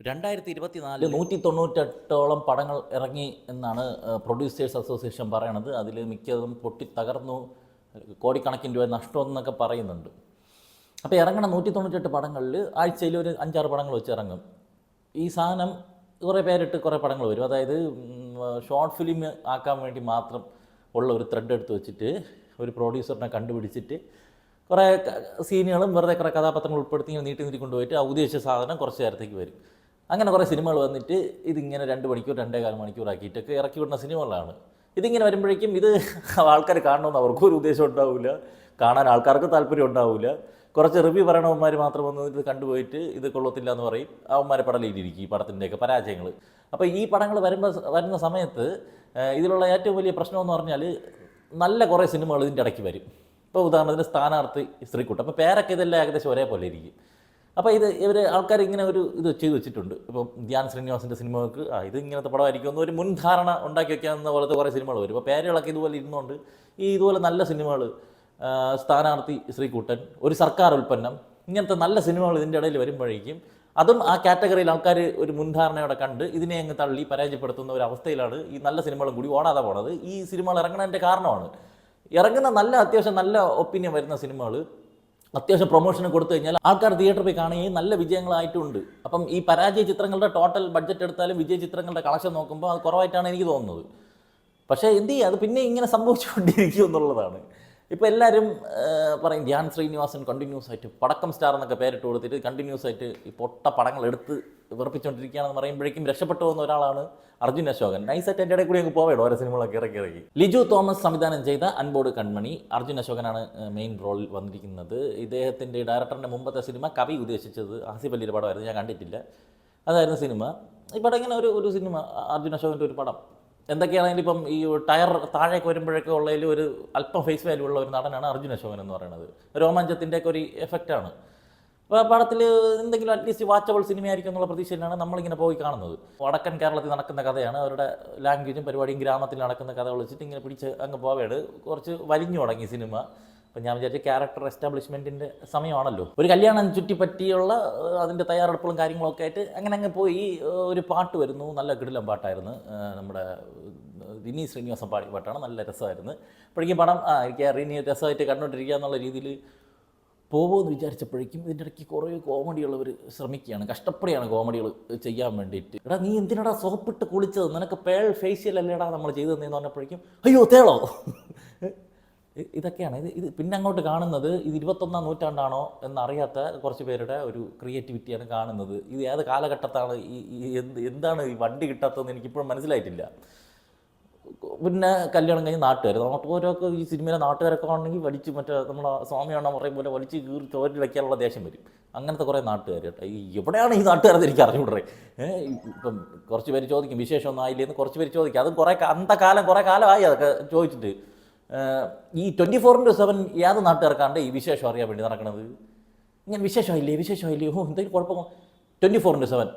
2024 198ഓളം പടങ്ങൾ ഇറങ്ങി എന്നാണ് പ്രൊഡ്യൂസേഴ്സ് അസോസിയേഷൻ പറയണത്. അതിൽ മിക്കതും പൊട്ടി തകർന്നു, കോടിക്കണക്കിന് രൂപ നഷ്ടമെന്നൊക്കെ പറയുന്നുണ്ട്. അപ്പോൾ ഇറങ്ങണ 198 പടങ്ങളിൽ ആഴ്ചയിൽ ഒരു 5-6 പടങ്ങൾ വെച്ച് ഇറങ്ങും. ഈ സാധനം കുറേ പേരിട്ട് കുറേ പടങ്ങൾ വരും. അതായത് ഷോർട്ട് ഫിലിം ആക്കാൻ വേണ്ടി മാത്രം ഉള്ള ഒരു ത്രെഡ് എടുത്ത് വെച്ചിട്ട് ഒരു പ്രൊഡ്യൂസറിനെ കണ്ടുപിടിച്ചിട്ട് കുറേ സീനുകളും വെറുതെ കുറേ കഥാപാത്രങ്ങൾ ഉൾപ്പെടുത്തി ഇങ്ങനെ നീട്ടി കൊണ്ടുപോയിട്ട് ആ ഉദ്ദേശിച്ച സാധനം കുറച്ച് നേരത്തേക്ക് വരും. അങ്ങനെ കുറേ സിനിമകൾ വന്നിട്ട് ഇതിങ്ങനെ 2 മണിക്കൂർ 2.25 മണിക്കൂറാക്കിയിട്ടൊക്കെ ഇറക്കി വിടുന്ന സിനിമകളാണ്. ഇതിങ്ങനെ വരുമ്പോഴേക്കും ഇത് ആൾക്കാർ കാണണമെന്ന് അവർക്കും ഒരു ഉദ്ദേശം ഉണ്ടാവില്ല, കാണാൻ ആൾക്കാർക്ക് താല്പര്യം ഉണ്ടാവില്ല. കുറച്ച് റിവ്യൂ പറയണവന്മാർ മാത്രം വന്ന് ഇത് കണ്ടുപോയിട്ട് ഇത് കൊള്ളത്തില്ല എന്ന് പറയും. അവന്മാരെ പടലിയിലിരിക്കും ഈ പടത്തിൻ്റെയൊക്കെ പരാജയങ്ങൾ. അപ്പോൾ ഈ പടങ്ങൾ വരുന്ന സമയത്ത് ഇതിലുള്ള ഏറ്റവും വലിയ പ്രശ്നമെന്ന് പറഞ്ഞാൽ നല്ല കുറേ സിനിമകൾ ഇതിൻ്റെ ഇടയ്ക്ക് വരും. ഇപ്പോൾ ഉദാഹരണത്തിന് സ്ഥാനാർത്ഥി സ്ത്രീക്കുട്ടം, അപ്പോൾ പേരൊക്കെ ഇതെല്ലാം ഏകദേശം ഒരേപോലെ ഇരിക്കും. അപ്പോൾ ഇവർ ആൾക്കാർ ഇങ്ങനെ ഒരു ഇത് ചെയ്തു വെച്ചിട്ടുണ്ട്. ഇപ്പോൾ ധ്യാൻ ശ്രീനിവാസിൻ്റെ സിനിമകൾക്ക് ഇത് ഇങ്ങനത്തെ പടമായിരിക്കും എന്നൊരു മുൻധാരണ ഉണ്ടാക്കി വയ്ക്കാവുന്ന പോലത്തെ കുറേ സിനിമകൾ വരും. അപ്പോൾ പേരുകളൊക്കെ ഇതുപോലെ ഇരുന്നുകൊണ്ട് ഇതുപോലെ നല്ല സിനിമകൾ, സ്ഥാനാർത്ഥി സ്ത്രീക്കുട്ടൻ, ഒരു സർക്കാർ ഉൽപ്പന്നം, ഇങ്ങനത്തെ നല്ല സിനിമകൾ ഇതിൻ്റെ ഇടയിൽ വരുമ്പോഴേക്കും അതും ആ കാറ്റഗറിയിൽ ആൾക്കാർ ഒരു മുൻധാരണയോടെ കണ്ട് ഇതിനെ അങ്ങ് തള്ളി പരാജയപ്പെടുത്തുന്ന ഒരു അവസ്ഥയിലാണ് ഈ നല്ല സിനിമകളും കൂടി ഓടാതെ പോണത്. ഈ സിനിമകൾ ഇറങ്ങുന്നതിൻ്റെ കാരണമാണ് ഇറങ്ങുന്ന അത്യാവശ്യം നല്ല ഒപ്പീനിയൻ വരുന്ന സിനിമകൾ അത്യാവശ്യം പ്രൊമോഷന് കൊടുത്തു കഴിഞ്ഞാൽ ആൾക്കാർ തിയേറ്ററിൽ പോയി കാണുകയും നല്ല വിജയങ്ങളായിട്ടുണ്ട്. അപ്പം ഈ പരാജയ ചിത്രങ്ങളുടെ ടോട്ടൽ ബഡ്ജറ്റ് എടുത്താലും വിജയ ചിത്രങ്ങളുടെ കളക്ഷൻ നോക്കുമ്പോൾ അത് കുറവായിട്ടാണ് എനിക്ക് തോന്നുന്നത്. പക്ഷേ എന്ത് ചെയ്യുക, അത് പിന്നെ ഇങ്ങനെ സംഭവിച്ചുകൊണ്ടിരിക്കും എന്നുള്ളതാണ്. ഇപ്പോൾ എല്ലാവരും പറയും ധ്യാൻ ശ്രീനിവാസൻ കണ്ടിന്യൂസ് ആയിട്ട് പടക്കം സ്റ്റാർ എന്നൊക്കെ പേരിട്ട് കൊടുത്തിട്ട് കണ്ടിന്യൂസ് ആയിട്ട് ഈ പൊട്ട പടങ്ങൾ എടുത്ത് വിറപ്പിച്ചുകൊണ്ടിരിക്കുകയാണെന്ന് പറയുമ്പോഴേക്കും രക്ഷപ്പെട്ടു പോകുന്ന ഒരാളാണ് അർജുൻ അശോകൻ. നൈസായിട്ട് എൻ്റെ ഇടയിൽ കൂടി അങ്ങ് പോവേണം ഓരോ സിനിമകളൊക്കെ ഇറക്കി. ലിജു തോമസ് സംവിധാനം ചെയ്ത അൻപോട് കൺമണി, അർജുൻ അശോകനാണ് മെയിൻ റോളിൽ വന്നിരിക്കുന്നത്. ഇദ്ദേഹത്തിൻ്റെ ഡയറക്ടറിൻ്റെ മുമ്പത്തെ സിനിമ കവി ഉദ്ദേശിച്ചത് ആസിഫ് അലിയുടെ പടമായിരുന്നു, ഞാൻ കണ്ടിട്ടില്ല. അതായിരുന്നു സിനിമ. ഈ പടം ഇങ്ങനെ ഒരു സിനിമ, അർജുൻ അശോകൻ്റെ ഒരു പടം. എന്തൊക്കെയാണെങ്കിലും ഇപ്പം ഈ ടയർ താഴേക്ക് വരുമ്പോഴൊക്കെ ഉള്ളതിൽ ഒരു അല്പം ഫേസ് വാല്യൂ ഉള്ള ഒരു നടനാണ് അർജുൻ അശോകൻ എന്ന് പറയുന്നത്. രോമാഞ്ചത്തിൻ്റെയൊക്കെ ഒരു എഫക്റ്റാണ്. അപ്പോൾ പടത്തിൽ എന്തെങ്കിലും അറ്റ്ലീസ്റ്റ് വാച്ചബിൾ സിനിമയായിരിക്കും എന്നുള്ള പ്രതീക്ഷയിലാണ് നമ്മളിങ്ങനെ പോയി കാണുന്നത്. വടക്കൻ കേരളത്തിൽ നടക്കുന്ന കഥയാണ്. അവരുടെ ലാംഗ്വേജും പരിപാടിയും ഗ്രാമത്തിൽ നടക്കുന്ന കഥകൾ വെച്ചിട്ട് ഇങ്ങനെ പിടിച്ച് അങ്ങ് പോവേട് കുറച്ച് വലിഞ്ഞു തുടങ്ങി സിനിമ. അപ്പം ഞാൻ വിചാരിച്ച ക്യാരക്ടർ എസ്റ്റാബ്ലിഷ്മെൻറ്റിൻ്റെ സമയമാണല്ലോ. ഒരു കല്യാണം ചുറ്റിപ്പറ്റിയുള്ള അതിൻ്റെ തയ്യാറെടുപ്പുകളും കാര്യങ്ങളൊക്കെ ആയിട്ട് അങ്ങനെ അങ്ങ് പോയി. ഒരു പാട്ട് വരുന്നു, നല്ല കിടിലം പാട്ടായിരുന്നു. നമ്മുടെ റിനി ശ്രീനിവാസൻ പാടിയ പാട്ടാണ്, നല്ല രസമായിരുന്നു. അപ്പോഴേക്കും പടം എനിക്ക് റിനി രസമായിട്ട് കണ്ടുകൊണ്ടിരിക്കുക എന്നുള്ള രീതിയിൽ പോകുമെന്ന് വിചാരിച്ചപ്പോഴേക്കും ഇതിൻ്റെ ഇടയ്ക്ക് കുറേ കോമഡികളവർ ശ്രമിക്കുകയാണ്, കഷ്ടപ്പെടുകയാണ് കോമഡികൾ ചെയ്യാൻ വേണ്ടിയിട്ട്. എടാ നീ എന്തിനാടാ സോപ്പിട്ട് കുളിച്ചത്, നിനക്ക് പേൾ ഫേഷ്യൽ അല്ലേടാ നമ്മൾ ചെയ്തതെന്ന് പറഞ്ഞപ്പോഴേക്കും അയ്യോ തേളോ, ഇതൊക്കെയാണ്. ഇത് പിന്നെ അങ്ങോട്ട് കാണുന്നത് ഇത് 21ാം നൂറ്റാണ്ടാണോ എന്നറിയാത്ത കുറച്ച് പേരുടെ ഒരു ക്രിയേറ്റിവിറ്റിയാണ് കാണുന്നത്. ഇത് ഏത് കാലഘട്ടത്താണ് എന്താണ് ഈ വണ്ടി കിട്ടാത്തതെന്ന് എനിക്കിപ്പോഴും മനസ്സിലായിട്ടില്ല. പിന്നെ കല്യാണം കഴിഞ്ഞ് നാട്ടുകാർ നാട്ടുകാരൊക്കെ ഈ സിനിമയിലെ നാട്ടുകാരൊക്കെ ആണെങ്കിൽ വലിച്ച് മറ്റേ നമ്മളെ സ്വാമിയാണോ പറയും പോലെ വലിച്ച് കീറി ചോരിൽ വയ്ക്കാനുള്ള ദേഷ്യം വരും. അങ്ങനത്തെ കുറേ നാട്ടുകാർ കേട്ടോ. എവിടെയാണ് ഈ നാട്ടുകാരെന്ന് എനിക്ക് അറിഞ്ഞൂടേ. ഇപ്പം കുറച്ച് പേര് ചോദിക്കും വിശേഷമൊന്നും ആയില്ലേന്ന്, കുറച്ച് പേര് ചോദിക്കും. അതും കുറേ കുറേ കാലമായി അതൊക്കെ ചോദിച്ചിട്ട്. ഈ 24/7 ഏത് നാട്ടുകാർക്കാണ്ട് ഈ വിശേഷം അറിയാൻ വേണ്ടി നടക്കണത്. ഇങ്ങനെ വിശേഷമായില്ലേ എന്തെങ്കിലും കുഴപ്പം 24/7.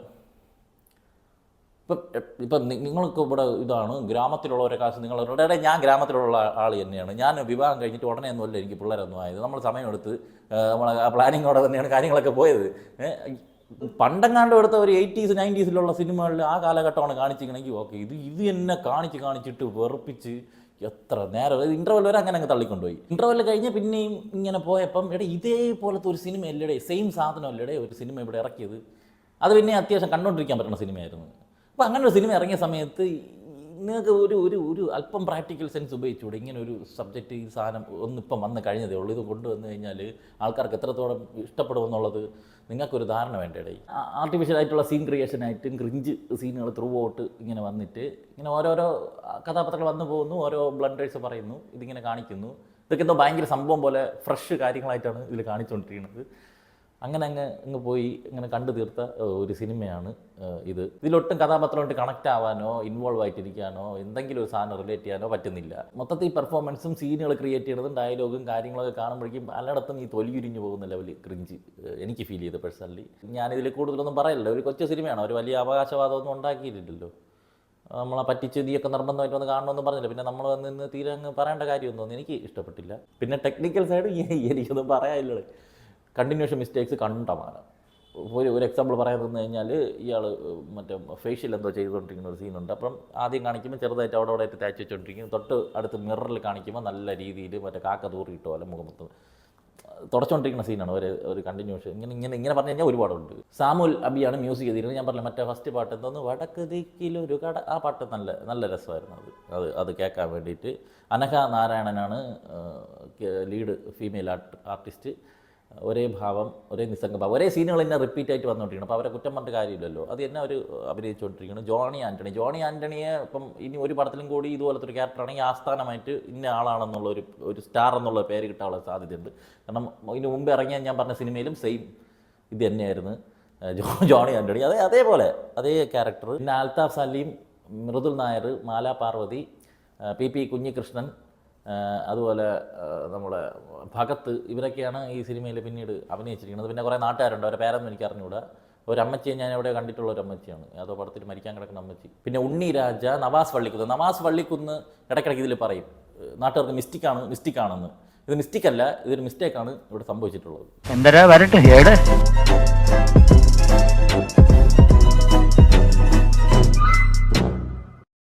ഇപ്പം നിങ്ങൾക്ക് ഇവിടെ ഇതാണ് ഗ്രാമത്തിലുള്ളവരെ കാശ് നിങ്ങളുടെ ഞാൻ ഗ്രാമത്തിലുള്ള ആൾ തന്നെയാണ്. ഞാൻ വിവാഹം കഴിഞ്ഞിട്ട് ഉടനെ ഒന്നുമല്ല എനിക്ക് പിള്ളേരൊന്നും ആയത്. നമ്മൾ സമയമെടുത്ത് നമ്മളെ പ്ലാനിങ്ങോടെ തന്നെയാണ് കാര്യങ്ങളൊക്കെ പോയത്. പണ്ടെങ്ങാണ്ടും എടുത്ത ഒരു 80s 90s സിനിമകളിൽ ആ കാലഘട്ടമാണ് കാണിച്ചിരിക്കണമെങ്കിൽ ഓക്കെ. ഇത് എന്നെ കാണിച്ചിട്ട് വെറുപ്പിച്ച് എത്ര നേരം ഇൻ്റർവെൽ വരെ അങ്ങനെ അങ്ങ് തള്ളിക്കൊണ്ടുപോയി. ഇൻ്റർവെൽ കഴിഞ്ഞ് പിന്നെയും ഇങ്ങനെ പോയപ്പം ഇതേപോലത്തെ ഒരു സിനിമ അല്ലടേ, സെയിം സാധനം അല്ലടേ ഒരു സിനിമ ഇവിടെ ഇറക്കിയത്. അത് പിന്നെ അത്യാവശ്യം കണ്ടുകൊണ്ടിരിക്കാൻ പറ്റുന്ന സിനിമയായിരുന്നു. അപ്പോൾ അങ്ങനെ ഒരു സിനിമ ഇറങ്ങിയ സമയത്ത് നിങ്ങൾക്ക് ഒരു അല്പം പ്രാക്ടിക്കൽ സെൻസ് ഉപയോഗിച്ചുകൂടെ? ഇങ്ങനെ ഒരു സബ്ജക്റ്റ് ഈ സാധനം ഒന്നിപ്പം വന്ന് കഴിഞ്ഞതേ ഉള്ളൂ. ഇത് കൊണ്ടുവന്നു കഴിഞ്ഞാൽ ആൾക്കാർക്ക് എത്രത്തോളം ഇഷ്ടപ്പെടുമെന്നുള്ളത് നിങ്ങൾക്കൊരു ധാരണ വേണ്ടേ. ആർട്ടിഫിഷ്യൽ ആയിട്ടുള്ള സീൻ ക്രിയേഷനായിട്ടും ക്രിഞ്ച് സീനുകൾ ത്രൂ ഔട്ട് ഇങ്ങനെ വന്നിട്ട് ഇങ്ങനെ ഓരോരോ കഥാപാത്രങ്ങൾ വന്നു പോകുന്നു, ഓരോ ബ്ലണ്ടേഴ്സ് പറയുന്നു, ഇതിങ്ങനെ കാണിക്കുന്നു. ഇതൊക്കെ എന്തോ ഭയങ്കര സംഭവം പോലെ ഫ്രഷ് കാര്യങ്ങളായിട്ടാണ് ഇതിൽ കാണിച്ചുകൊണ്ടിരിക്കുന്നത്. അങ്ങനെ അങ്ങ് പോയി ഇങ്ങനെ കണ്ടു തീർത്ത ഒരു സിനിമയാണ് ഇത്. ഇതിലൊട്ടും കഥാപാത്രമായിട്ട് കണക്റ്റ് ആവാനോ ഇൻവോൾവ് ആയിട്ടിരിക്കാനോ എന്തെങ്കിലും ഒരു സാധനം റിലേറ്റ് ചെയ്യാനോ പറ്റുന്നില്ല. മൊത്തത്തിൽ പെർഫോമൻസും സീനുകൾ ക്രിയേറ്റ് ചെയ്യുന്നതും ഡയലോഗും കാര്യങ്ങളൊക്കെ കാണുമ്പോഴേക്കും പലയിടത്തും ഈ തൊലിയുരിഞ്ഞു പോകുന്ന ലെവലിൽ ക്രിഞ്ച് എനിക്ക് ഫീൽ ചെയ്ത് പേഴ്സണലി. ഞാനിതിൽ കൂടുതലൊന്നും പറയല്ലോ, ഒരു കൊച്ചു സിനിമയാണ്, ഒരു വലിയ അവകാശവാദമൊന്നും ഉണ്ടാക്കിയിട്ടില്ലല്ലോ. നമ്മളെ പറ്റിച്ച് നീയൊക്കെ നിർബന്ധമായിട്ട് വന്ന് കാണണമെന്ന് പറഞ്ഞില്ല. പിന്നെ നമ്മൾ വന്ന് തീരെ അങ്ങ് പറയേണ്ട കാര്യമൊന്നും എനിക്ക് ഇഷ്ടപ്പെട്ടില്ല. പിന്നെ ടെക്നിക്കൽ സൈഡ് എനിക്കൊന്നും പറയാനില്ലേ. കണ്ടിന്യൂഷൻ മിസ്റ്റേക്സ് കണ്ടമാനം. ഒരു എക്സാമ്പിൾ പറയാൻ തന്നു കഴിഞ്ഞാൽ ഇയാൾ മറ്റേ ഫേഷ്യൽ എന്തോ ചെയ്തുകൊണ്ടിരിക്കുന്ന ഒരു സീനുണ്ട്. അപ്പം ആദ്യം കാണിക്കുമ്പോൾ ചെറുതായിട്ട് അവിടെ തേച്ച് വെച്ചുകൊണ്ടിരിക്കും, തൊട്ട് അടുത്ത് മിററിൽ കാണിക്കുമ്പോൾ നല്ല രീതിയിൽ മറ്റേ കാക്ക തൂറിയിട്ടോ അല്ല മുഖമൊത്ത് തുടച്ചുകൊണ്ടിരിക്കുന്ന സീനാണ് ഒരു കണ്ടിന്യൂഷൻ. ഇങ്ങനെ പറഞ്ഞു കഴിഞ്ഞാൽ ഒരുപാടുണ്ട്. സാമുൽ അബിയാണ് മ്യൂസിക് ചെയ്തിരുന്നത്. ഞാൻ പറഞ്ഞില്ല മറ്റേ ഫസ്റ്റ് പാട്ട് എന്തോന്ന് വടക്ക് ദിക്കിലൊരു കട, ആ പാട്ട് നല്ല രസമായിരുന്നു. അത് കേൾക്കാൻ വേണ്ടിയിട്ട്. അനഘ നാരായണനാണ് ലീഡ് ഫീമെയിൽ ആർട്ടിസ്റ്റ്. ഒരേ ഭാവം, ഒരേ നിസ്സംഗഭാവം, ഒരേ സീനുകൾ തന്നെ റിപ്പീറ്റ് ആയിട്ട് വന്നുകൊണ്ടിരിക്കണം. അപ്പോൾ അവരെ കുറ്റം പറഞ്ഞിട്ട് കാര്യമില്ലല്ലോ, അത് തന്നെ അവർ അഭിനയിച്ചുകൊണ്ടിരിക്കണം. ജോണി ആൻ്റണിയെ ഇപ്പം ഇനി ഒരു പടത്തിലും കൂടി ഇതുപോലത്തെ ഒരു ക്യാരക്ടറാണെങ്കിൽ ആസ്ഥാനമായിട്ട് ഇന്ന ആളാണെന്നുള്ള ഒരു സ്റ്റാർ എന്നുള്ള പേര് കിട്ടാനുള്ള സാധ്യതയുണ്ട്. കാരണം ഇതിന് മുമ്പ് ഇറങ്ങിയ ഞാൻ പറഞ്ഞ സിനിമയിലും സെയിം ഇത് തന്നെയായിരുന്നു ജോണി ആൻ്റണി. അതേപോലെ അതേ ക്യാരക്ടർ. പിന്നെ അൽതാഫ് സലീം, മൃദുൽ നായർ, മാല പാർവതി, പി കുഞ്ഞികൃഷ്ണൻ, അതുപോലെ നമ്മുടെ ഭഗത്ത്, ഇവരൊക്കെയാണ് ഈ സിനിമയിൽ പിന്നീട് അഭിനയിച്ചിരിക്കുന്നത്. പിന്നെ കുറേ നാട്ടുകാരുണ്ട്, അവരെ പേരൊന്നും എനിക്ക് അറിഞ്ഞുകൂടാ. ഒരു അമ്മച്ചിയെ ഞാൻ എവിടെ കണ്ടിട്ടുള്ള ഒരു അമ്മച്ചിയാണ്, അതോ പടത്തിൽ മരിക്കാൻ കിടക്കുന്ന അമ്മച്ചി. പിന്നെ ഉണ്ണി രാജ, നവാസ് വള്ളിക്കുന്ന് ഇടയ്ക്കിടയ്ക്ക് ഇതിൽ പറയും നാട്ടുകാർക്ക് മിസ്റ്റിക്കാണെന്ന്. ഇത് മിസ്റ്റേക്കല്ല, ഇതൊരു മിസ്റ്റേക്കാണ് ഇവിടെ സംഭവിച്ചിട്ടുള്ളത്. എന്തരാ വരട്ടെ.